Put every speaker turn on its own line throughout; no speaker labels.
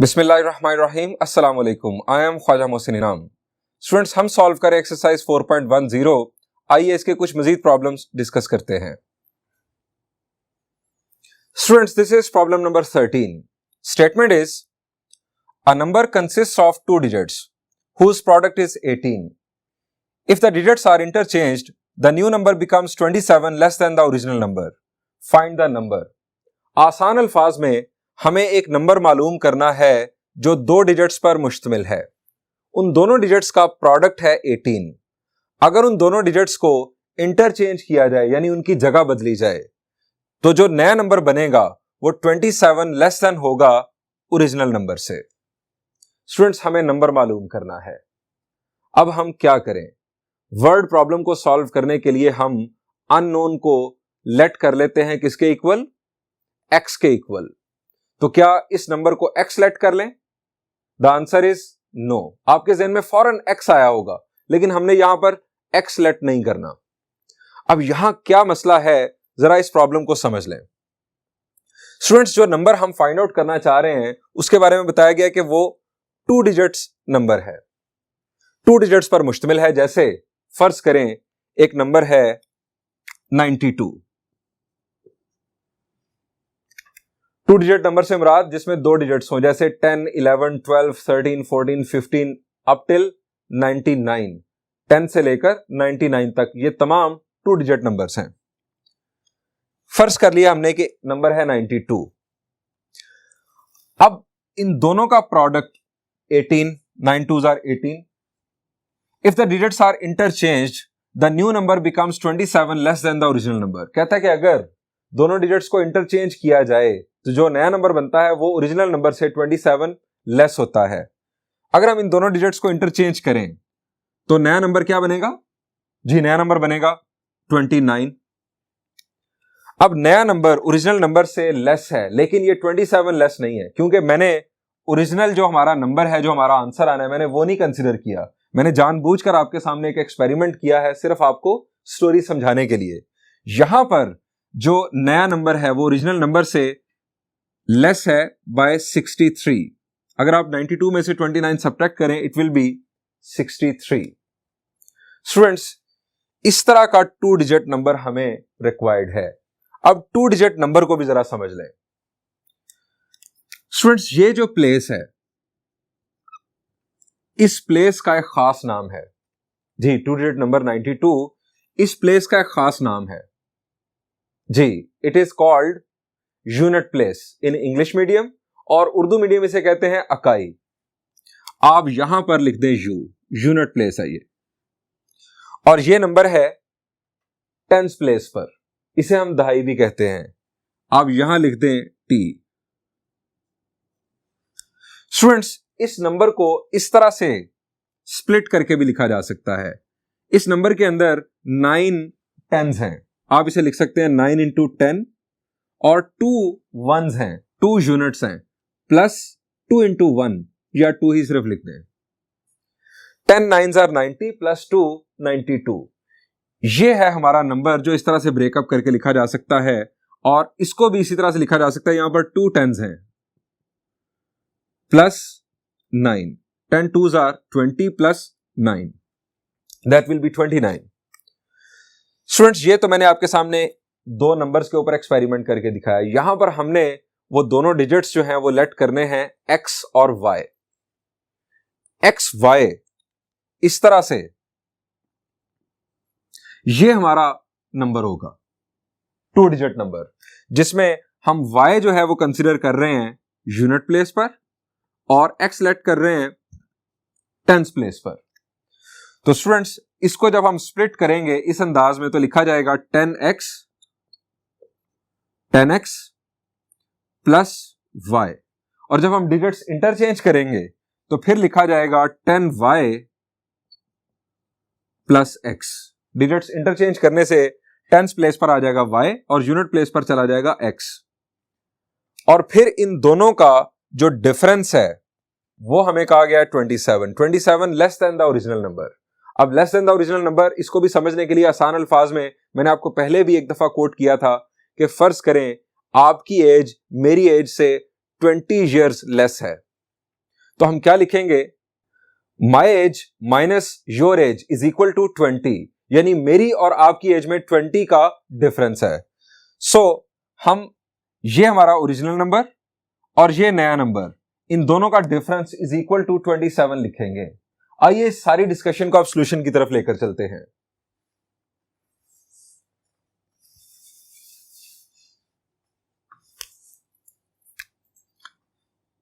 बिस्मिल्लाहिर्रहमानिर्रहीम अस्सलाम वालेकुम। आई एम ख्वाजा मोहसिन इनाम। स्टूडेंट्स, हम सॉल्व करें एक्सरसाइज 4.10। आइए इसके कुछ मजीद प्रॉब्लम्स डिस्कस करते हैं। Students, this is problem number 13। Statement is a number consists of two digits whose product is 18. If the digits are interchanged, the new number becomes 27 less than the original number. Find the number. आसान अल्फाज में हमें एक number मालूम करना है जो दो डिजिट्स पर मुश्तमिल है। उन दोनों डिजिट्स का प्रोडक्ट है 18। अगर उन दोनों डिजिट्स को इंटरचेंज किया जाए यानी उनकी जगह बदली जाए तो जो नया नंबर बनेगा वो 27 लेस देन होगा ओरिजिनल नंबर से। स्टूडेंट्स, हमें नंबर मालूम करना है। अब हम क्या करें? वर्ड प्रॉब्लम को सॉल्व करने के लिए हम अननोन को लेट कर लेते हैं किसके इक्वल? एक्स के इक्वल। तो क्या इस नंबर को एक्स लेट कर लें? The answer is no. आपके ज़हन में फौरन एक्स आया होगा, लेकिन हमने यहां पर एक्स लेट नहीं करना। अब यहां क्या मसला है, जरा इस प्रॉब्लम को समझ लें। स्टूडेंट्स, जो नंबर हम फाइंड आउट करना चाह रहे हैं उसके बारे में बताया गया कि वो टू डिजिट्स नंबर है, टू डिजिट्स पर मुश्तमिल है। जैसे फर्ज करें एक नंबर है 92। टू डिजिट नंबर से मुराद जिसमें दो डिजिट्स हों, जैसे 10, 11, 12, 13, 14, 15 अप टिल 99। 10 से लेकर 99 तक ये तमाम टू डिजिट नंबर्स हैं। फर्ज कर लिया हमने कि नंबर है 92। अब इन दोनों का product 18, 9 2s are 18. If the digits are interchanged, the new number becomes 27 less than the original number. कहता है कि अगर दोनों डिजिट्स को इंटरचेंज किया जाए तो जो नया नंबर बनता है वो ओरिजिनल नंबर से 27 लेस होता है। अगर हम इन दोनों डिजिट्स को इंटरचेंज करें तो नया नंबर क्या बनेगा? जी, नया नंबर बनेगा 29। अब नया नंबर ओरिजिनल नंबर से लेस है, लेकिन ये 27 लेस नहीं है, क्योंकि मैंने ओरिजिनल जो हमारा नंबर है, जो हमारा आंसर आना है, मैंने वो नहीं कंसीडर किया। मैंने जानबूझकर आपके सामने एक एक्सपेरिमेंट किया है, सिर्फ आपको स्टोरी समझाने के लिए। यहां पर जो नया नंबर है वो ओरिजिनल नंबर से लेस है बाय 63। अगर आप 92 में से 29 सब्ट्रैक्ट करें, इट विल बी 63। स्टूडेंट्स, इस तरह का टू डिजिट नंबर हमें रिक्वायर्ड है। अब टू डिजिट नंबर को भी जरा समझ लें। स्टूडेंट्स, ये जो प्लेस है, इस प्लेस का एक खास नाम है। जी, टू डिजिट नंबर 92, इस प्लेस का एक खास नाम है। जी, it is called unit place in English medium, और उर्दू मीडियम इसे कहते हैं अकाई। आप यहां पर लिख दें यू, यूनिट प्लेस है ये। और ये नंबर है टेंस प्लेस पर, इसे हम दहाई भी कहते हैं। आप यहां लिख दें टी। स्टूडेंट्स, इस नंबर को इस तरह से स्प्लिट करके भी लिखा जा सकता है। इस नंबर के अंदर 9 टेंस हैं। आप इसे लिख सकते हैं 9 इंटू 10, और 2 वंस हैं, 2 यूनिट्स हैं, प्लस 2 इंटू 1, या 2 ही सिर्फ लिख दें। 10 9s are 90 प्लस 2 92। ये है हमारा नंबर जो इस तरह से ब्रेकअप करके लिखा जा सकता है, और इसको भी इसी तरह से लिखा जा सकता है। यहां पर 2 टेंस हैं plus 9, 10 2s are 20 plus 9, that will B 29। Students, ये तो मैंने आपके सामने दो नंबर्स के ऊपर एक्सपेरिमेंट करके दिखाया। यहां पर हमने वो दोनों डिजिट्स जो हैं वो लेट करने हैं एक्स और वाई। एक्स वाई इस तरह से ये हमारा नंबर होगा, टू डिजिट नंबर, जिसमें हम वाई जो है वो कंसीडर कर रहे हैं यूनिट प्लेस पर, और एक्स लेट कर रहे हैं टेंस प्लेस पर। तो स्टूडेंट्स, इसको जब हम स्प्लिट करेंगे इस अंदाज में तो लिखा जाएगा 10x प्लस y, और जब हम डिजिट्स इंटरचेंज करेंगे तो फिर लिखा जाएगा 10y plus x। Digits interchange करने से टेंस प्लेस पर आ जाएगा y और यूनिट प्लेस पर चला जाएगा x, और फिर इन दोनों का जो डिफरेंस है वो हमें कहा गया 27 less than the original number. अब less than the original number, इसको भी समझने के लिए आसान अल्फाज में मैंने आपको पहले भी एक दफा कोट किया था कि फर्ज करें आपकी एज मेरी एज से 20 ईयर्स लेस है, तो हम क्या लिखेंगे, my age minus your age is equal to 20, यानी मेरी और आपकी एज में 20 का डिफरेंस है। सो हम ये हमारा ओरिजिनल नंबर और ये नया नंबर, इन दोनों का डिफरेंस इज इक्वल टू 27 लिखेंगे। आइए इस सारी डिस्कशन को आप सॉल्यूशन की तरफ लेकर चलते हैं।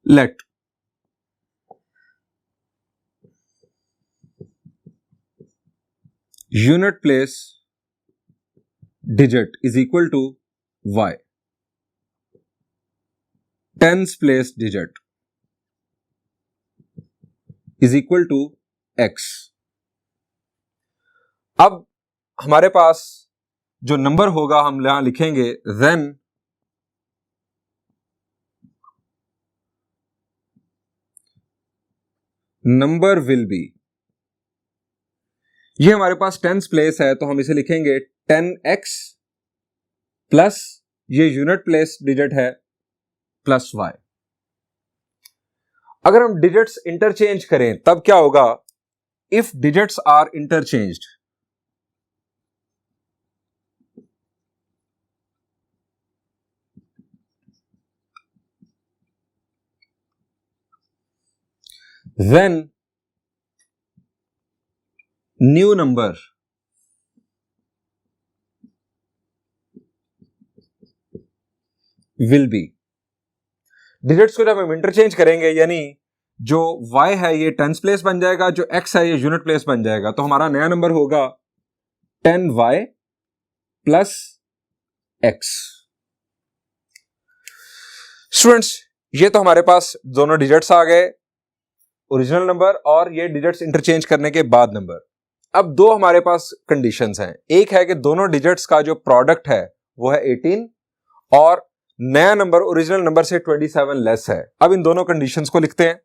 Let unit place digit is equal to y, tens place digit is equal to x। अब हमारे पास जो नंबर होगा हम यहां लिखेंगे then number will be, ये हमारे पास टेंस प्लेस है तो हम इसे लिखेंगे 10x प्लस ये यूनिट प्लेस डिजिट है प्लस y। अगर हम डिजिट्स इंटरचेंज करें तब क्या होगा, if digits are interchanged, then new number will be, digits को जब हम इंटरचेंज करेंगे यानी जो y है ये टेंस प्लेस बन जाएगा, जो x है ये यूनिट प्लेस बन जाएगा, तो हमारा नया नंबर होगा 10y प्लस x। स्टूडेंट्स ये तो हमारे पास दोनों डिजिट्स आ गए, ओरिजिनल नंबर और ये डिजिट्स इंटरचेंज करने के बाद नंबर। अब दो हमारे पास कंडीशंस हैं, एक है कि दोनों डिजिट्स का जो प्रोडक्ट है वो है 18 और नया नंबर ओरिजिनल नंबर से 27 लेस है। अब इन दोनों कंडीशंस को लिखते हैं।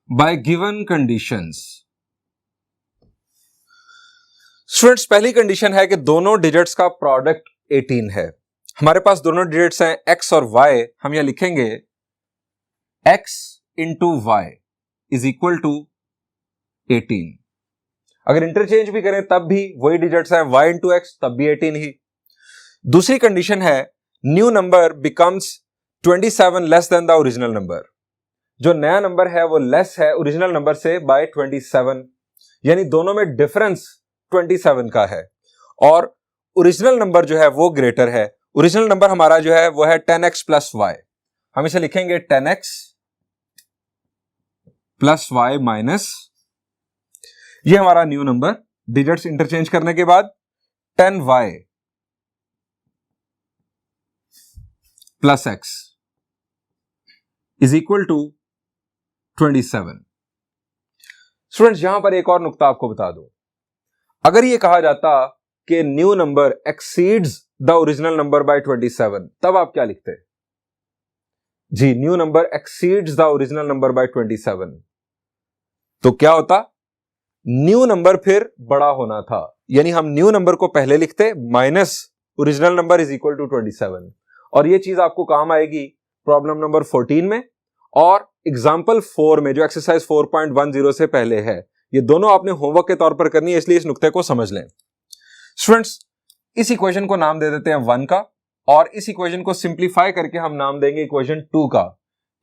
बाय गिवन कंडीशंस, स्टूडेंट्स पहली कंडीशन है कि दोनों डिजिट्स का प्रोडक्ट 18 है। हमारे पास दोनों डिजिट्स हैं x और y, हम यहां लिखेंगे x into y is equal to 18। अगर इंटरचेंज भी करें तब भी वही डिजिट्स हैं, y इंटू एक्स तब भी 18 ही। दूसरी कंडीशन है new number becomes 27 less than the original number, जो नया नंबर है वो लेस है ओरिजिनल नंबर से बाय 27, यानी दोनों में डिफरेंस 27 का है और ओरिजिनल नंबर जो है वो ग्रेटर है। ओरिजिनल नंबर हमारा जो है वो है 10x प्लस वाई, हम इसे लिखेंगे 10x प्लस वाई माइनस, ये हमारा न्यू नंबर, डिजिट्स इंटरचेंज करने के बाद 10y plus x is equal to 27। Students यहां पर एक और नुक्ता आपको बता दूं, अगर ये कहा जाता कि new number exceeds the original number by 27, तब आप क्या लिखते? जी, new number exceeds the original number by 27, तो क्या होता, न्यू नंबर फिर बड़ा होना था, यानी हम न्यू नंबर को पहले लिखते minus original number is equal to 27। और ये चीज आपको काम आएगी प्रॉब्लम नंबर 14 में और एग्जाम्पल 4 में जो एक्सरसाइज 4.10 से पहले है। ये दोनों आपने होमवर्क के तौर पर करनी है, इसलिए इस नुक्ते को समझ लें। स्टूडेंट्स इस इक्वेशन को नाम दे देते हैं 1 का और इस इक्वेशन को सिंप्लीफाई करके हम नाम देंगे इक्वेशन 2 का।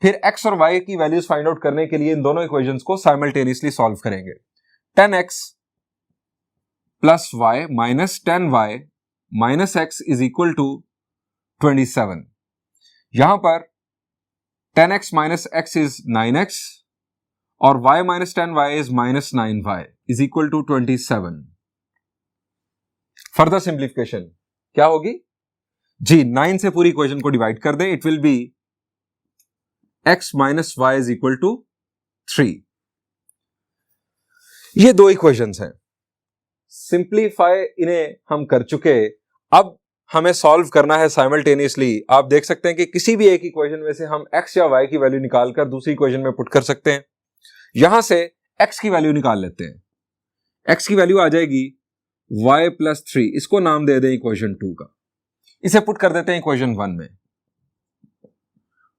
फिर x और y की वैल्यूज फाइंड आउट करने के लिए इन दोनों इक्वेशंस को साइमल्टेनियसली सॉल्व करेंगे। 10x plus y minus 10y minus x is equal to 27। यहां पर 10x minus x is 9x और y minus 10y is minus 9y is equal to 27। Further simplification क्या होगी जी, 9 से पूरी इक्वेशन को डिवाइड कर दें, it will be x minus y is equal to 3। ये दो इक्वेशंस हैं, सिंप्लीफाई इन्हें हम कर चुके, अब हमें सॉल्व करना है साइमल्टेनियसली। आप देख सकते हैं कि किसी भी एक इक्वेशन में से हम x या y की वैल्यू निकालकर दूसरी इक्वेशन में पुट कर सकते हैं। यहां से x की वैल्यू निकाल लेते हैं, x की वैल्यू आ जाएगी y प्लस 3, इसको नाम दे दें इक्वेशन 2 का, इसे पुट कर देते हैं इक्वेशन 1 में।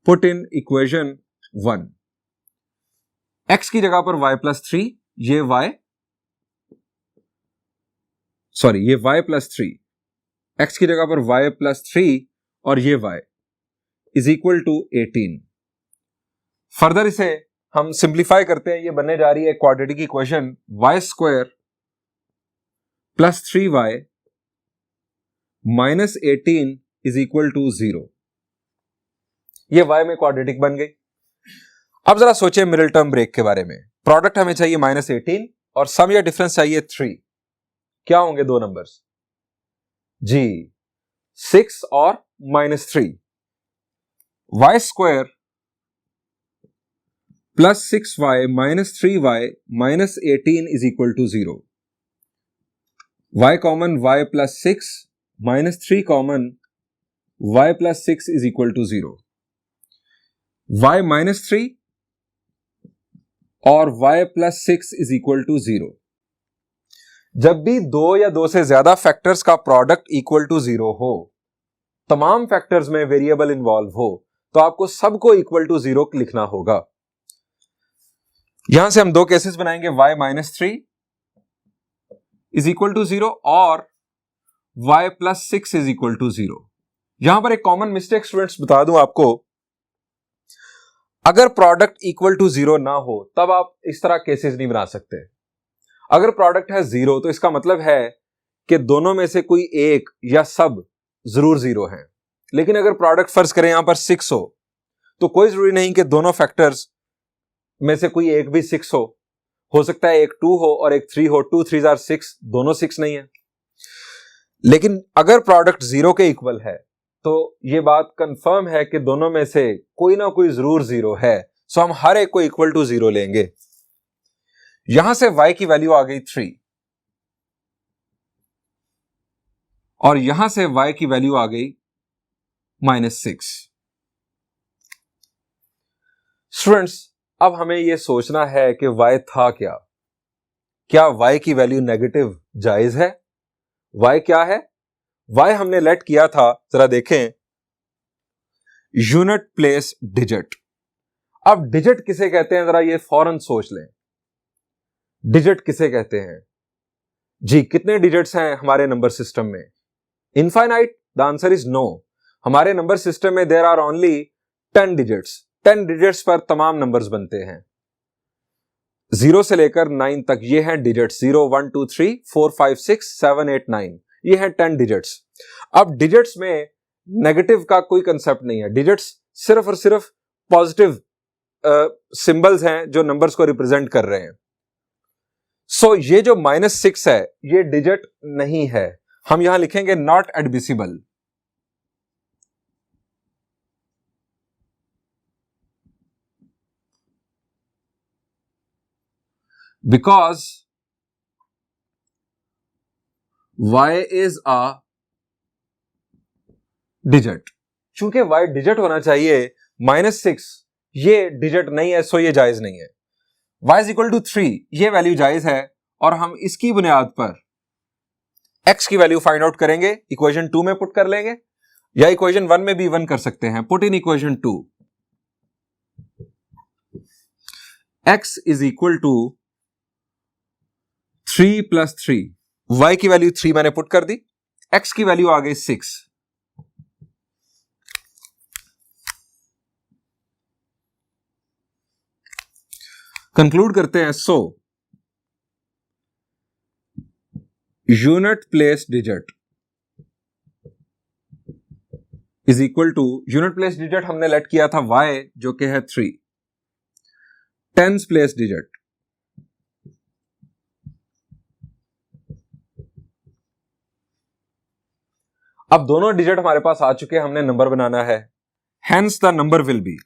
Put in equation 1। x की जगह पर y+3, ये y+3, x की जगह पर y+3 और ये y is equal to 18। Further इसे हम सिंप्लीफाई करते हैं, ये बनने जा रही है quadratic equation y² + 3y - 18 is equal to 0। ये y में क्वाड्रेटिक बन गई। अब जरा सोचें मिडिल टर्म ब्रेक के बारे में। प्रोडक्ट हमें चाहिए -18 और सम या डिफरेंस चाहिए 3। क्या होंगे दो नंबर्स? जी 6 और -3। y² + 6y - 3y - 18 is equal to 0। y common y+6 -3 common y+6 is equal to 0। y -3 और y+6 इज इक्वल टू 0। जब भी दो या दो से ज्यादा फैक्टर्स का प्रोडक्ट इक्वल टू 0 हो, तमाम फैक्टर्स में वेरिएबल इन्वॉल्व हो, तो आपको सबको इक्वल टू 0 लिखना होगा। यहां से हम दो केसेस बनाएंगे, y -3 इज इक्वल टू 0 और y+6 इज इक्वल टू 0। यहां पर एक कॉमन मिस्टेक स्टूडेंट्स बता दूं आपको, अगर प्रोडक्ट इक्वल टू 0 ना हो तब आप इस तरह केसेस नहीं बना सकते। अगर प्रोडक्ट है 0 तो इसका मतलब है कि दोनों में से कोई एक या सब जरूर 0 है। लेकिन अगर प्रोडक्ट फर्ज करें यहां पर 6 तो कोई जरूरी नहीं कि दोनों फैक्टर्स में से कोई एक भी 6 हो सकता है एक 2 हो और एक 3 हो, 2 3 आर 6, दोनों 6 नहीं है। लेकिन अगर प्रोडक्ट 0 के इक्वल है तो यह बात कंफर्म है कि दोनों में से कोई ना कोई जरूर 0 है। सो हम हर एक को इक्वल टू 0 लेंगे। यहां से y की वैल्यू आ गई 3 और यहां से y की वैल्यू आ गई -6। स्टूडेंट्स, अब हमें यह सोचना है कि y था क्या? क्या y की वैल्यू नेगेटिव जायज है? y क्या है? y हमने लेट किया था, जरा देखें, यूनिट प्लेस डिजिट। अब डिजिट किसे कहते हैं, जरा ये फौरन सोच लें। डिजिट किसे कहते हैं? जी, कितने डिजिट्स हैं हमारे नंबर सिस्टम में? Infinite? The answer is no. हमारे नंबर सिस्टम में there are only 10 digits. 10 digits पर तमाम नंबर्स बनते हैं, 0 से लेकर 9 तक। ये हैं डिजिट्स, 0 1 2 3 4 5 6 7 8 9। ये हैं 10 डिजिट्स। अब डिजिट्स में नेगेटिव का कोई कंसेप्ट नहीं है। डिजिट्स सिर्फ और सिर्फ पॉजिटिव सिंबल्स हैं जो नंबर्स को रिप्रेजेंट कर रहे हैं। सो ये जो -6 है ये डिजिट नहीं है। हम यहां लिखेंगे not admissible. Because y is a digit. चूंकि y डिजिट होना चाहिए, -6 ये डिजिट नहीं है, सो ये जायज नहीं है। y इज इक्वल टू 3 ये वैल्यू जायज है और हम इसकी बुनियाद पर x की वैल्यू फाइंड आउट करेंगे, इक्वेशन 2 में पुट कर लेंगे या इक्वेशन 1 में भी 1 कर सकते हैं। Put in equation 2, x is equal to 3 + 3। y की वैल्यू 3 मैंने पुट कर दी, x की वैल्यू आ गई 6। कंक्लूड करते हैं। So unit place digit is equal to, unit place digit हमने लेट किया था y जो कि है 3, टेंस प्लेस डिजिट अब दोनों डिजिट हमारे पास आ चुके हैं, हमने नंबर बनाना है। Hence the number will B,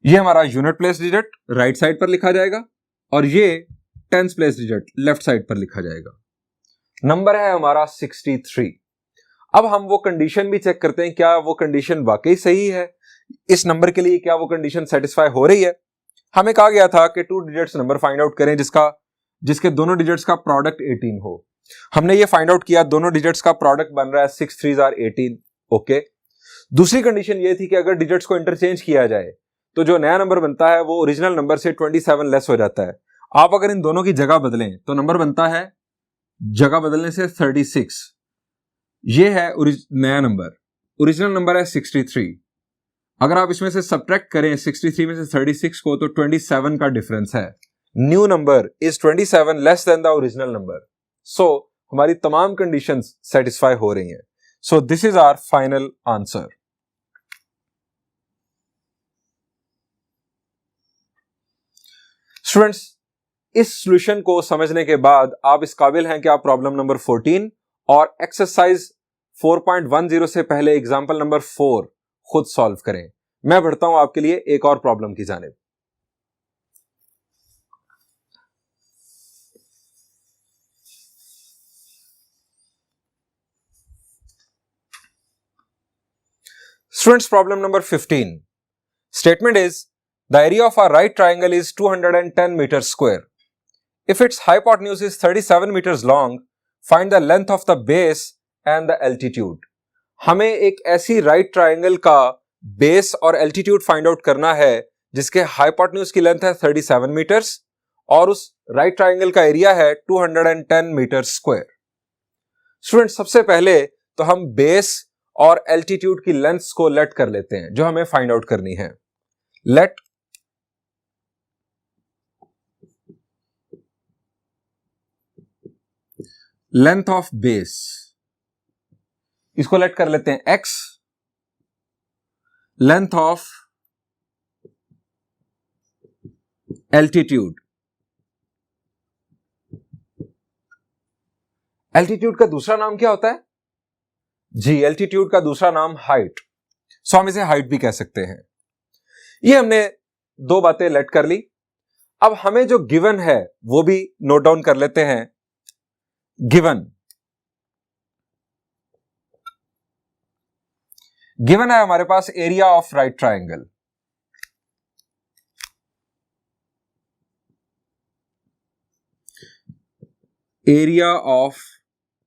ये हमारा unit place digit right side पर लिखा जाएगा और ये tens place digit left side पर लिखा जाएगा। नंबर है हमारा 63। अब हम वो कंडीशन भी चेक करते हैं, क्या वो कंडीशन वाकई सही है इस नंबर के लिए, क्या वो कंडीशन सेटिस्फाई हो रही है। हमें कहा गया था कि 2 डिजिट्स नंबर फाइंड आउट करें जिसका जिसके दोनों डिजिट्स का प्रोडक्ट 18 हो। हमने ये फाइंड आउट किया, दोनों डिजिट्स का प्रोडक्ट बन रहा है 6 3s are 18। ओके, दूसरी कंडीशन ये थी कि अगर डिजिट्स को इंटरचेंज किया जाए तो जो नया नंबर बनता है वो ओरिजिनल नंबर से 27 लेस हो जाता है। आप अगर इन दोनों की जगह बदलें तो नंबर बनता है, जगह बदलने से 36। ये है नया नंबर, ओरिजिनल नंबर है 63। अगर आप इसमें से सब्ट्रैक्ट करें 63 में से 36 को तो 27 का डिफरेंस है। New number is 27 less than the original number. So हमारी तमाम कंडीशंस सेटिस्फाई हो रही हैं। So this is our final answer. Students, इस सॉल्यूशन को समझने के बाद आप इस काबिल हैं कि आप प्रॉब्लम नंबर 14 और एक्सरसाइज 4.10 से पहले एग्जाम्पल नंबर 4 खुद सॉल्व करें। मैं बढ़ता हूं आपके लिए एक और प्रॉब्लम की जानिब। Students, problem number 15. Statement is, the area of a right triangle is 210 meters square. If its hypotenuse is 37 meters long, find the length of the base and the altitude. हमें एक ऐसी right triangle का base और altitude find out करना है जिसके hypotenuse की length है 37 meters और उस right triangle का area है 210 meters square. Students, सबसे पहले तो हम base और एल्टीट्यूड की लेंथ्स को लेट कर लेते हैं जो हमें फाइंड आउट करनी है। लेट लेंथ ऑफ बेस, इसको लेट कर लेते हैं x, length of altitude, altitude का दूसरा नाम क्या होता है जी? एल्टीट्यूड का दूसरा नाम हाइट। सो हम इसे हाइट भी कह सकते हैं। ये हमने दो बातें लेट कर ली। अब हमें जो गिवन है वो भी नोट डाउन कर लेते हैं। गिवन है हमारे पास area of right triangle. Area of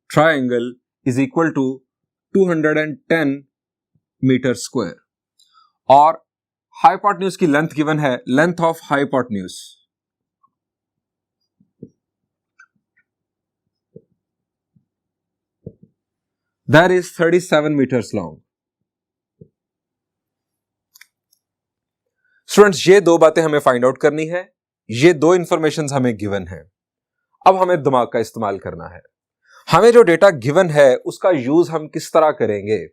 triangle is equal to 210 metre square और हाइपोटेन्यूज की लेंथ गिवन है, length of hypotenuse that is 37 metres long. Students, ये दो बातें हमें फाइंड आउट करनी है, ये दो इंफॉर्मेशन हमें गिवन है। अब हमें दिमाग का इस्तेमाल करना है। हमें जो डेटा गिवन है उसका यूज हम किस तरह करेंगे।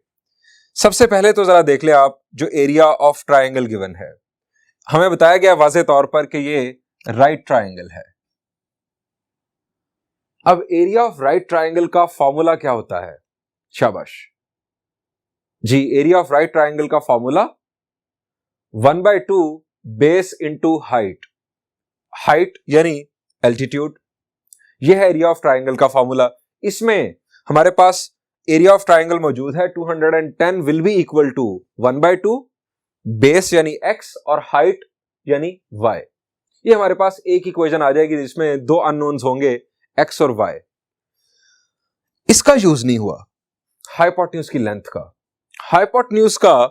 सबसे पहले तो जरा देख ले आप, जो एरिया ऑफ ट्राइंगल गिवन है, हमें बताया गया वाज़ेह तौर पर कि ये राइट ट्राइंगल है। अब एरिया ऑफ राइट ट्राइंगल का फॉर्मूला क्या होता है? शाबाश जी, एरिया ऑफ राइट ट्राइंगल का formula 1/2 base into height, height यानी एल्टीट्यूड, यह है एरिया ऑफ ट्राइंगल का फॉर्मूला। इसमें हमारे पास एरिया ऑफ ट्राइंगल मौजूद है 210 will be equal to 1/2 base यानी x और हाइट यानी y। ये हमारे पास एक इक्वेशन आ जाएगी जिसमें दो अननोन्स होंगे x और y। इसका यूज नहीं हुआ हाइपोटेन्यूज की लेंथ का। हाइपोटेन्यूज का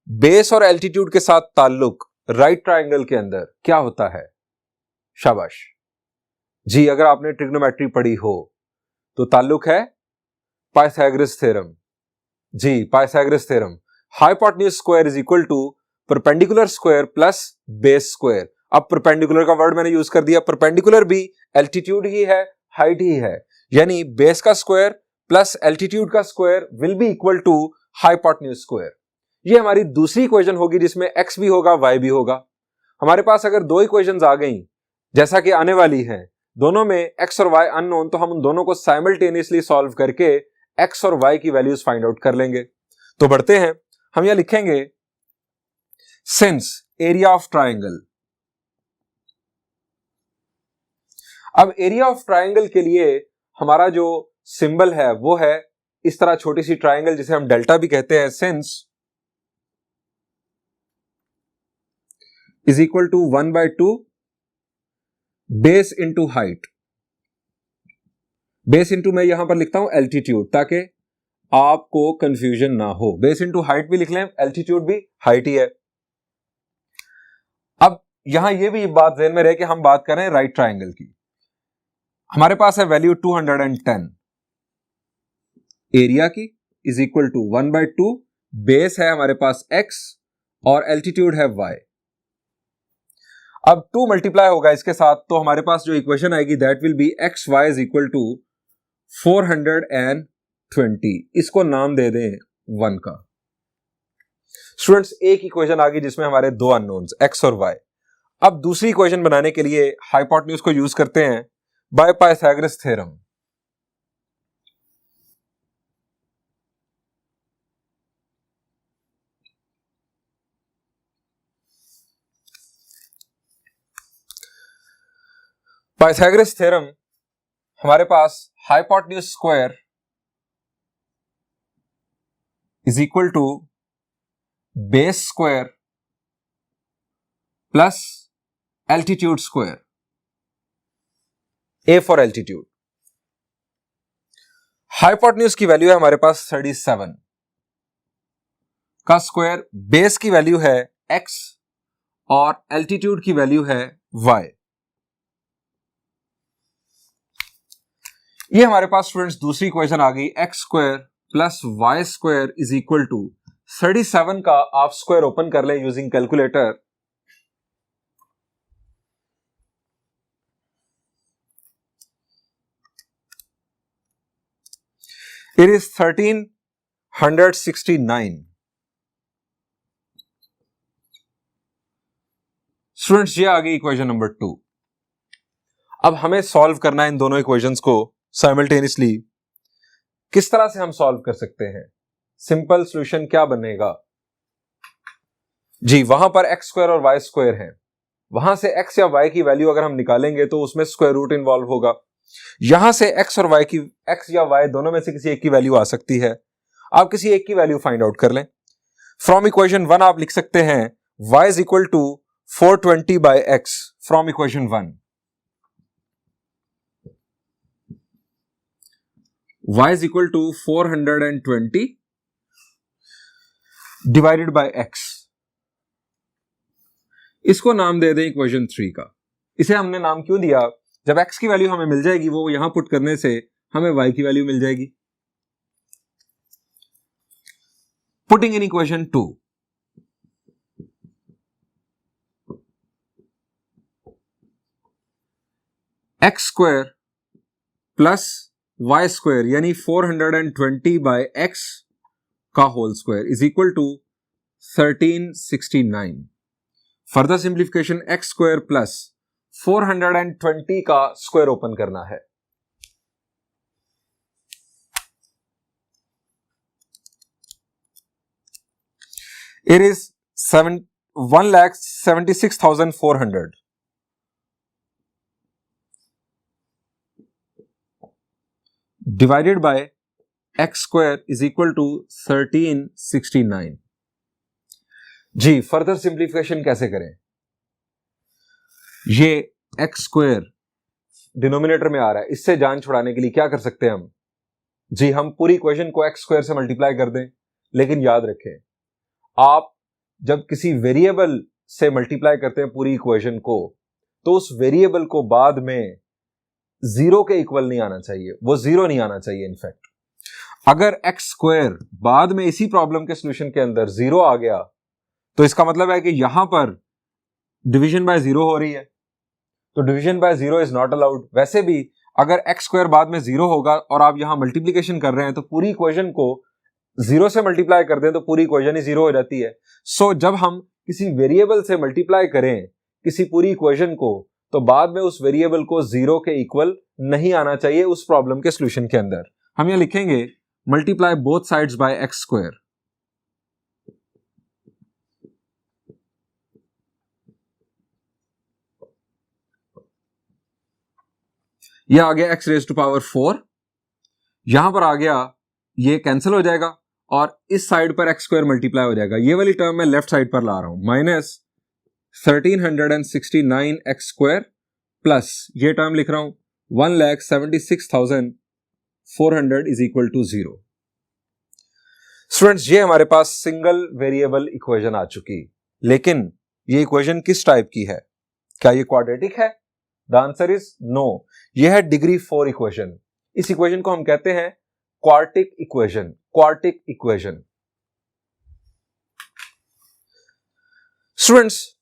बेस और एल्टीट्यूड के साथ ताल्लुक राइट ट्राइंगल के अंदर क्या होता है? शाबाश जी, अगर आपने ट्रिग्नोमेट्री पढ़ी हो तो ताल्लुक है पाइथागोरस थ्योरम। जी, Pythagoras theorem, hypotenuse square is equal to perpendicular square plus base square. अब परपेंडिकुलर का वर्ड मैंने यूज कर दिया, परपेंडिकुलर भी एल्टीट्यूड ही है, हाइट ही है, यानी बेस का स्क्वायर प्लस एल्टीट्यूड का square will be equal to hypotenuse square. ये हमारी दूसरी इक्वेशन होगी जिसमें x भी होगा y भी होगा। हमारे पास अगर दो इक्वेशंस आ गई जैसा कि आने वाली हैं, दोनों में x और y अननोन, तो हम उन दोनों को साइमल्टेनियसली सॉल्व करके x और y की वैल्यूज फाइंड आउट कर लेंगे। तो बढ़ते हैं, हम यह लिखेंगे सिंस एरिया ऑफ ट्राइंगल। अब एरिया ऑफ ट्राइंगल के लिए हमारा जो सिंबल है वो है इस तरह छोटी सी ट्राइंगल जिसे हम डेल्टा भी कहते हैं। Since is equal to 1/2 base into height. Base into मैं यहां पर लिखता हूं एल्टीट्यूड, ताकि आपको कंफ्यूजन ना हो। बेस इंटू हाइट भी लिख लें, एल्टीट्यूड भी हाइट ही है। अब यहां ये भी बात ध्यान में रहे कि हम बात कर रहे हैं राइट ट्राइंगल की। हमारे पास है वैल्यू 210 एरिया की इज इक्वल टू 1/2, बेस है हमारे पास x और एल्टीट्यूड है y। अब 2 मल्टीप्लाई होगा इसके साथ, तो हमारे पास जो इक्वेशन आएगी that will be x y is equal to 420। इसको नाम दे दें 1 का। स्टूडेंट्स, एक इक्वेशन आ गई जिसमें हमारे दो अननोन्स x और y। अब दूसरी इक्वेशन बनाने के लिए हाइपोटेन्यूज को यूज करते हैं by Pythagoras theorem. Pythagoras theorem हमारे पास hypotenuse square is equal to base square plus altitude square, A for altitude. Hypotenuse की वैल्यू है हमारे पास 37 का स्क्वायर, बेस की वैल्यू है x और एल्टीट्यूड की वैल्यू है y। ये हमारे पास स्टूडेंट्स दूसरी इक्वेशन आ गई, x square plus y square is equal to 37 का आप स्क्वायर ओपन कर लें using calculator. It is 1369। Students, ये आ गई इक्वेशन नंबर 2। अब हमें सॉल्व करना है इन दोनों इक्वेशंस को साइमल्टेनियसली। किस तरह से हम सॉल्व कर सकते हैं? सिंपल सॉल्यूशन क्या बनेगा जी, वहां पर एक्स स्क्वायर और वाई स्क्वायर है, वहां से एक्स या वाई की वैल्यू अगर हम निकालेंगे तो उसमें स्क्वायर रूट इन्वॉल्व होगा। यहां से एक्स और वाई की, एक्स या वाई दोनों में से किसी एक की वैल्यू आ सकती है। आप किसी एक की वैल्यू फाइंड आउट कर लें। फ्रॉम इक्वेशन 1 आप लिख सकते हैं y is equal to 420 by x from equation 1। y is equal to 420 divided by x। इसको नाम दे दें इक्वेशन 3 का। इसे हमने नाम क्यों दिया? जब x की वैल्यू हमें मिल जाएगी वो यहां पुट करने से हमें y की वैल्यू मिल जाएगी। Putting in equation 2, x square plus y square यानी 420 बाय एक्स का whole square is equal to 1369। Further simplification, x square plus 420 का स्क्वायर ओपन करना है। It is 1,76,400 divided by x square is equal to 1369। जी, further simplification कैसे करें? ये x square denominator में आ रहा है, इससे जान छुड़ाने के लिए क्या कर सकते हैं हम? जी, हम पूरी इक्वेशन को एक्स स्क्वायर से मल्टीप्लाई कर दें। लेकिन याद रखें, आप जब किसी वेरिएबल से मल्टीप्लाई करते हैं पूरी इक्वेशन को, तो उस वेरिएबल को बाद में जीरो के इक्वल नहीं आना चाहिए, वो जीरो नहीं आना चाहिए। इनफैक्ट अगर एक्स स्क्वायर बाद में इसी प्रॉब्लम के सॉल्यूशन के अंदर जीरो आ गया तो इसका मतलब है कि यहां पर डिवीजन बाय जीरो हो रही है, तो division by zero is not allowed. वैसे भी अगर एक्स स्क्वायर बाद में जीरो होगा और आप यहां मल्टीप्लीकेशन कर रहे हैं तो पूरी इक्वेशन को जीरो से मल्टीप्लाई कर दें तो पूरी इक्वेशन ही जीरो हो जाती है। सो जब हम किसी वेरिएबल से मल्टीप्लाई करें किसी पूरी इक्वेशन को, तो बाद में उस वेरिएबल को जीरो के इक्वल नहीं आना चाहिए उस प्रॉब्लम के सॉल्यूशन के अंदर। हम यहां लिखेंगे multiply both sides by x square. यह आ गया x रेज टू पावर 4, यहां पर आ गया, ये कैंसिल हो जाएगा और इस साइड पर एक्स स्क्वायर मल्टीप्लाई हो जाएगा। ये वाली टर्म मैं लेफ्ट साइड पर ला रहा हूं, माइनस 1369 एक्स स्क्वायर प्लस ये टर्म लिख रहा हूं 1,76,400 400 इज इक्वल टू 0। स्टूडेंट्स, ये हमारे पास सिंगल वेरिएबल इक्वेशन आ चुकी, लेकिन ये इक्वेशन किस टाइप की है? क्या ये क्वाड्रेटिक है? The answer is no. ये है डिग्री 4 इक्वेशन। इस इक्वेशन को हम कहते हैं quartic equation. Quartic equation. Students,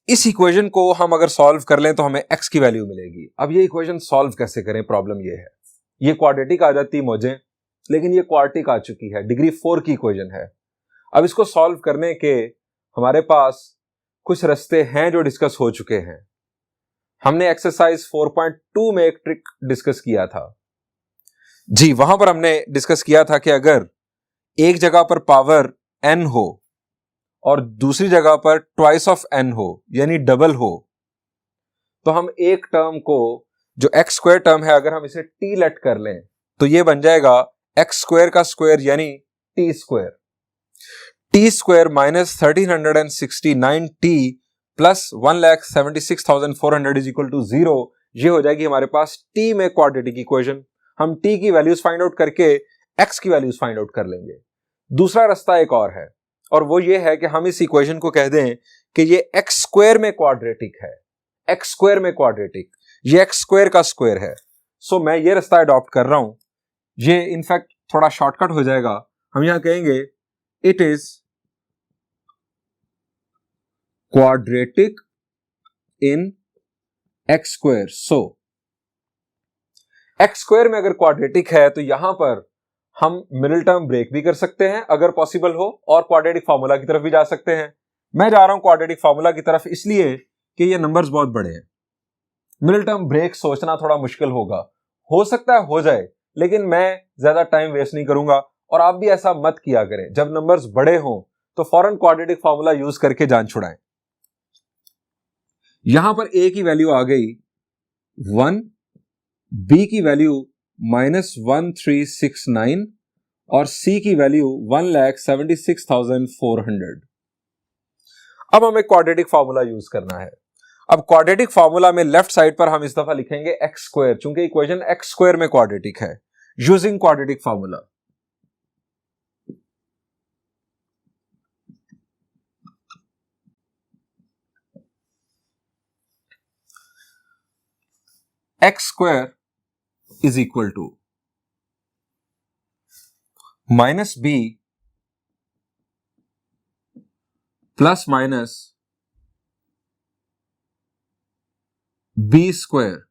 इस इक्वेशन को हम अगर सॉल्व कर लें तो हमें x की वैल्यू मिलेगी। अब ये इक्वेशन सॉल्व कैसे करें? प्रॉब्लम ये है, ये क्वाड्रेटिक आ जाती मुझे, लेकिन ये क्वार्टिक आ चुकी है, डिग्री 4 की इक्वेशन है। अब इसको सॉल्व करने के हमारे पास कुछ रास्ते हैं जो डिस्कस हो चुके हैं। हमने एक्सरसाइज 4.2 में एक ट्रिक डिस्कस किया था जी। वहां पर हमने डिस्कस किया था कि अगर एक जगह पर पावर n हो और दूसरी जगह पर ट्वाइस ऑफ n हो, यानी डबल हो, तो हम एक टर्म को, जो x स्क्वायर टर्म है, अगर हम इसे t लेट कर लें तो ये बन जाएगा x स्क्वायर का स्क्वायर यानी t square. t square minus 1369t plus 1,76,400 is equal to 0। ये हो जाएगी हमारे पास t में क्वाड्रेटिक इक्वेशन। हम t की वैल्यूज फाइंड आउट करके x की वैल्यूज फाइंड आउट कर लेंगे। दूसरा रास्ता एक और है, और वो ये है कि हम इस इक्वेशन को कह दें कि ये x स्क्वायर में क्वाड्रेटिक है। x स्क्वायर में क्वाड्रेटिक, ये x स्क्वायर का स्क्वायर है। सो मैं ये रास्ता अडॉप्ट कर रहा हूं। ये इनफैक्ट थोड़ा शॉर्टकट हो जाएगा। हम यहां कहेंगे it is quadratic in x square. So x square में अगर क्वाड्रेटिक है तो यहां पर हम मिडिल टर्म ब्रेक भी कर सकते हैं अगर पॉसिबल हो, और क्वाड्रेटिक फार्मूला की तरफ भी जा सकते हैं। मैं जा रहा हूं क्वाड्रेटिक फार्मूला की तरफ इसलिए कि ये नंबर्स बहुत बड़े हैं। मिडिल टर्म ब्रेक सोचना थोड़ा मुश्किल होगा, हो सकता है हो जाए, लेकिन मैं ज्यादा टाइम वेस्ट नहीं करूंगा। और आप भी ऐसा मत किया करें, जब नंबर्स बड़े हों तो फौरन क्वाड्रेटिक फार्मूला यूज करके जान छुड़ाएं। यहां पर a की वैल्यू आ गई 1, b की वैल्यू -1369 और c की वैल्यू 1,76,400। अब हमें क्वाड्रेटिक फार्मूला यूज करना है। अब क्वाड्रेटिक फार्मूला में लेफ्ट साइड पर हम इस दफा लिखेंगे x स्क्वायर, चूंकि इक्वेशन x स्क्वायर में क्वाड्रेटिक है। Using quadratic formula, x square is equal to minus b plus minus b square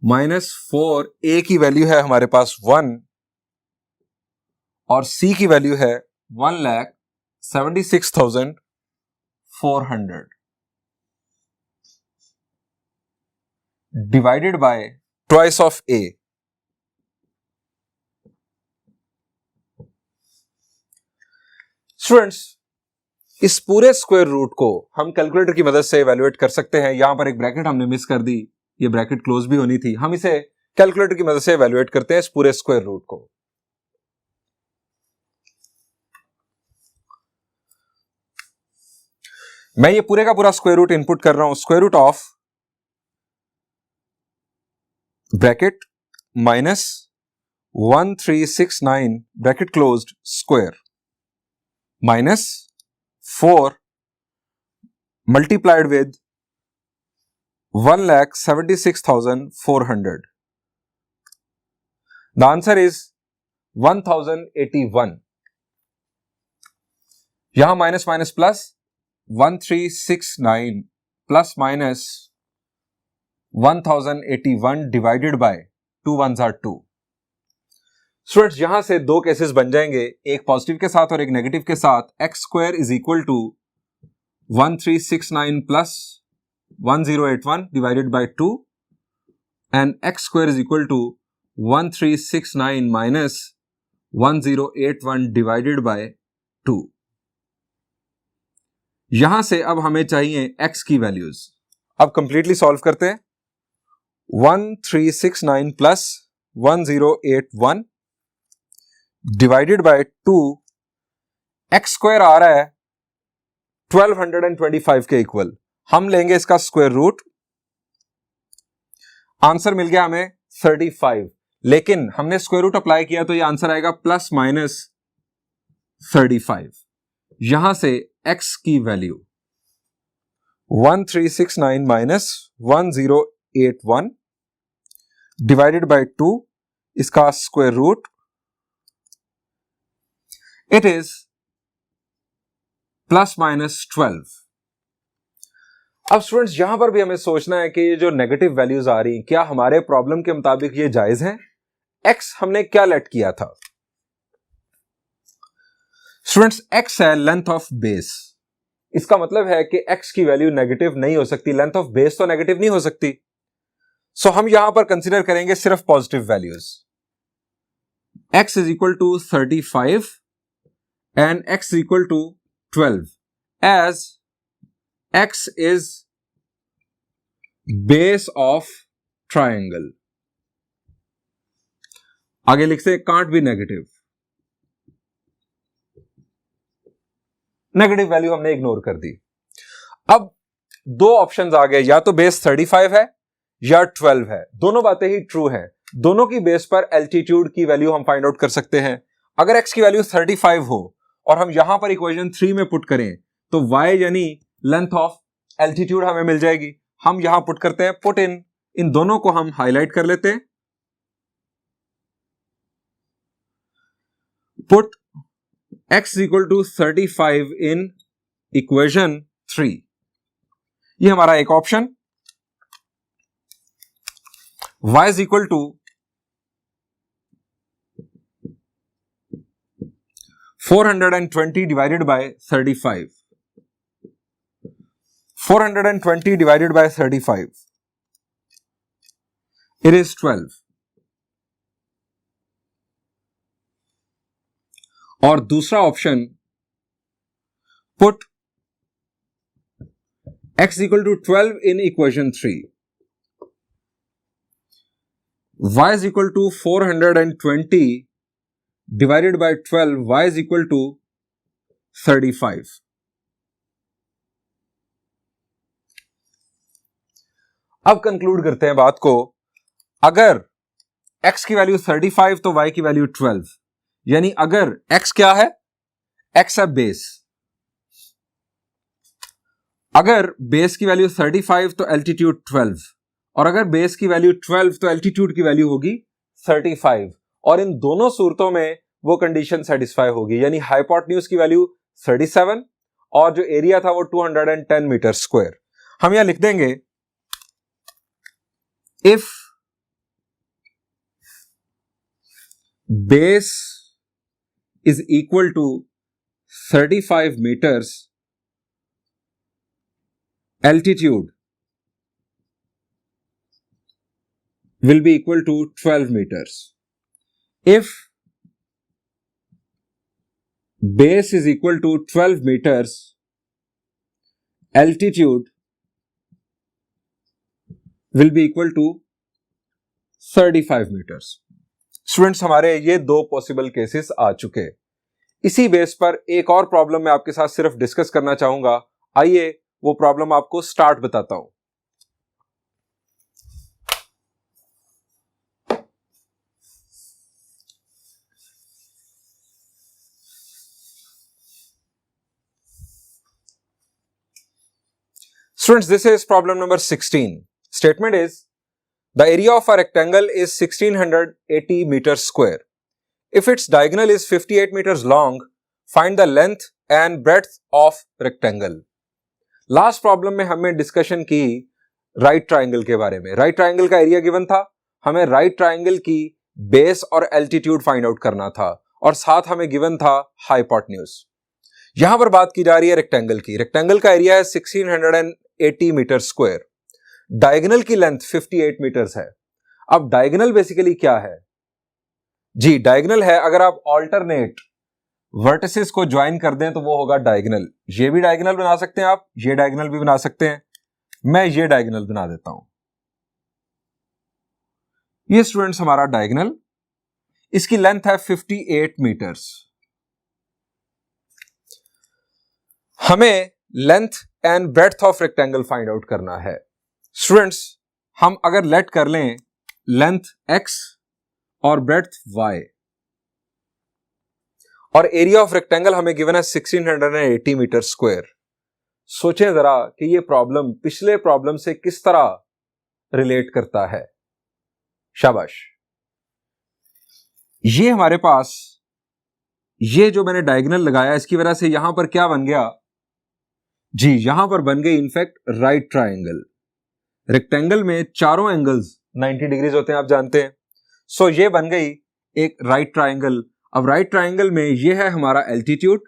minus 4। a की वैल्यू है हमारे पास 1 और c की वैल्यू है 1,76,400 divided bye twice of a। Students, इस पूरे स्क्वायर रूट को हम कैलकुलेटर की मदद से इवैल्यूएट कर सकते हैं। यहां पर एक ब्रैकेट हमने मिस कर दी, ये ब्रैकेट क्लोज भी होनी थी। हम इसे कैलकुलेटर की मदद से इवैल्यूएट करते हैं इस पूरे स्क्वायर रूट को। मैं ये पूरे का पूरा स्क्वायर रूट इनपुट कर रहा हूं। Square root of bracket minus 1369 bracket closed square minus 4 multiplied with 1,76,400. The answer is 1081. यहां minus minus plus 1369 plus minus 1081 divided by 2 1s are 2। Students, यहां से दो केसेस बन जाएंगे, एक पॉजिटिव के साथ और एक नेगेटिव के साथ। X square is equal to 1369 plus 1081 divided by 2 and x square is equal to 1369 minus 1081 divided by 2। यहां से अब हमें चाहिए x की वैल्यूज। अब कंप्लीटली सॉल्व करते हैं। 1369 plus 1081 divided by 2, x square आ रहा है 1225 के इक्वल। हम लेंगे इसका स्क्वायर रूट आंसर मिल गया हमें 35, लेकिन हमने स्क्वायर रूट अप्लाई किया तो ये आंसर आएगा प्लस माइनस 35। यहां से x की वैल्यू 1369 माइनस 1081 डिवाइडेड बाय 2, इसका square root, it is plus minus 12। अब स्टूडेंट्स यहां पर भी हमें सोचना है कि ये जो नेगेटिव वैल्यूज आ रही क्या हमारे प्रॉब्लम के मुताबिक ये जायज हैं। x हमने क्या लेट किया था स्टूडेंट्स, x है लेंथ ऑफ बेस। इसका मतलब है कि x की वैल्यू नेगेटिव नहीं हो सकती, लेंथ ऑफ बेस तो नेगेटिव नहीं हो सकती। सो हम यहां पर कंसीडर करेंगे सिर्फ positive values. x is equal to 35 and x is equal to 12 as x is base of triangle। आगे लिखते हैं can't be negative. Negative value हमने इग्नोर कर दी। अब दो ऑप्शंस आ गए, या तो बेस 35 है या 12 है। दोनों बातें ही ट्रू हैं। दोनों की बेस पर एल्टीट्यूड की वैल्यू हम फाइंड आउट कर सकते हैं। अगर x की वैल्यू 35 हो और हम यहां पर इक्वेशन 3 में पुट करें तो y यानी लेंथ ऑफ एल्टीट्यूड हमें मिल जाएगी। हम यहां पुट करते हैं, पुट इन दोनों को हम हाईलाइट कर लेते हैं। Put x equal to 35 in equation 3। ये हमारा एक option. y is equal to 420 divided by 35। 420 divided by 35, it is 12। और दूसरा option, put x equal to 12 in equation 3, y is equal to 420 divided by 12, y is equal to 35। अब conclude करते हैं बात को। अगर x की वैल्यू 35 तो y की वैल्यू 12, यानी अगर x क्या है, x है बेस। अगर बेस की वैल्यू 35 तो एल्टीट्यूड 12, और अगर बेस की वैल्यू 12 तो एल्टीट्यूड की वैल्यू होगी 35। और इन दोनों सूरतों में वो कंडीशन सेटिस्फाई होगी, यानी हाइपोटेन्यूज की वैल्यू 37 और जो एरिया था वो 210 मीटर स्क्वायर। हम यहां लिख देंगे, if base is equal to 35 meters, altitude will be equal to 12 meters. If base is equal to 12 meters, altitude will be equal to 35 meters। Students हमारे ये दो पॉसिबल केसेस आ चुके। इसी बेस पर एक और प्रॉब्लम मैं आपके साथ सिर्फ डिस्कस करना चाहूंगा। आइए वो प्रॉब्लम आपको स्टार्ट बताता हूं। Students, this is problem number 16. Statement is, the area of a rectangle is 1680 meters square. If its diagonal is 58 meters long, find the length and breadth of rectangle. Last problem में हमने discussion की right triangle के बारे में। Right triangle का area given था, हमें right triangle की बेस और एल्टीट्यूड फाइंड आउट करना था, और साथ हमें गिवन था हाइपोटेन्यूज। यहां पर बात की जा रही है रेक्टेंगल की। रेक्टेंगल का एरिया है 1680 मीटर स्क्वायर, डायगोनल की लेंथ 58 मीटर्स है। अब डायगोनल बेसिकली क्या है जी? डायगोनल है अगर आप ऑल्टरनेट वर्टिसेस को ज्वाइन कर दें तो वो होगा डायगोनल। ये भी डायगोनल बना सकते हैं आप, ये डायगोनल भी बना सकते हैं। मैं ये डायगोनल बना देता हूं। ये स्टूडेंट्स हमारा डायगोनल, इसकी लेंथ है 58 मीटर्स। हमें length and breadth of rectangle find out करना है। स्टूडेंट्स हम अगर लेट कर लें लेंथ x और ब्रेड्थ y और एरिया ऑफ रेक्टेंगल हमें गिवन है 1680 मीटर स्क्वायर। सोचें जरा कि ये प्रॉब्लम पिछले प्रॉब्लम से किस तरह रिलेट करता है। शाबाश। ये हमारे पास ये जो मैंने डायगोनल लगाया इसकी वजह से यहां पर क्या बन गया जी, यहां पर बन गई इनफैक्ट राइट ट्रायंगल। रेक्टेंगल में चारों एंगल्स 90 डिग्रीज होते हैं, आप जानते हैं। सो ये बन गई एक राइट ट्रायंगल। अब राइट ट्रायंगल में ये है हमारा एल्टीट्यूड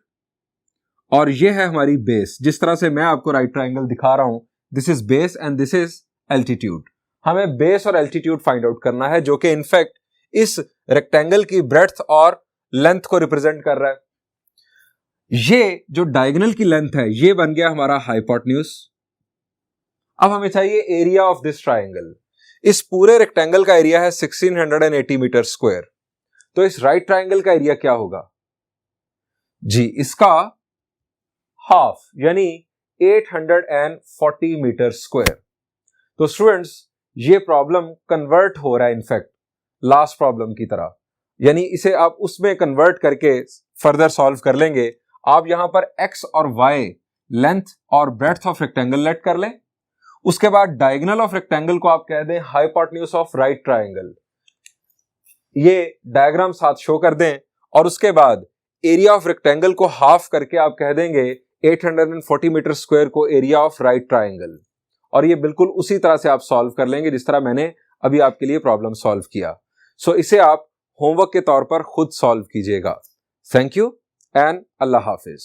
और ये है हमारी बेस। जिस तरह से मैं आपको राइट ट्रायंगल दिखा रहा हूं, this is base and this is altitude. हमें बेस और एल्टीट्यूड फाइंड आउट करना है, जो कि इनफैक्ट इस रेक्टेंगल की ब्रेड्थ और लेंथ को रिप्रेजेंट कर रहा है। ये जो डायगोनल की लेंथ है ये बन गया हमारा हाइपोटेन्यूज। अब हमें चाहिए एरिया ऑफ दिस ट्रायंगल। इस पूरे रेक्टेंगल का एरिया है 1680 मीटर स्क्वायर। तो इस राइट ट्रायंगल का एरिया क्या होगा जी, इसका हाफ यानी 840 मीटर स्क्वायर। तो स्टूडेंट्स ये प्रॉब्लम कन्वर्ट हो रहा है इनफैक्ट लास्ट प्रॉब्लम की तरह, यानी इसे आप उसमें कन्वर्ट करके फर्दर सॉल्व कर लेंगे। आप यहां पर x और y लेंथ और ब्रेड्थ ऑफ रेक्टेंगल लेट कर लें। उसके बाद डायगोनल ऑफ रेक्टेंगल को आप कह दें हाइपोटेन्यूज ऑफ राइट ट्रायंगल। ये डायग्राम साथ शो कर दें और उसके बाद एरिया ऑफ रेक्टेंगल को हाफ करके आप कह देंगे 840 मीटर स्क्वायर को एरिया ऑफ राइट ट्रायंगल। और ये बिल्कुल उसी तरह से आप सॉल्व कर लेंगे जिस तरह मैंने अभी आपके लिए प्रॉब्लम सॉल्व किया। सो इसे आप होमवर्क के तौर पर खुद सॉल्व कीजिएगा। Thank you and Allah Hafiz.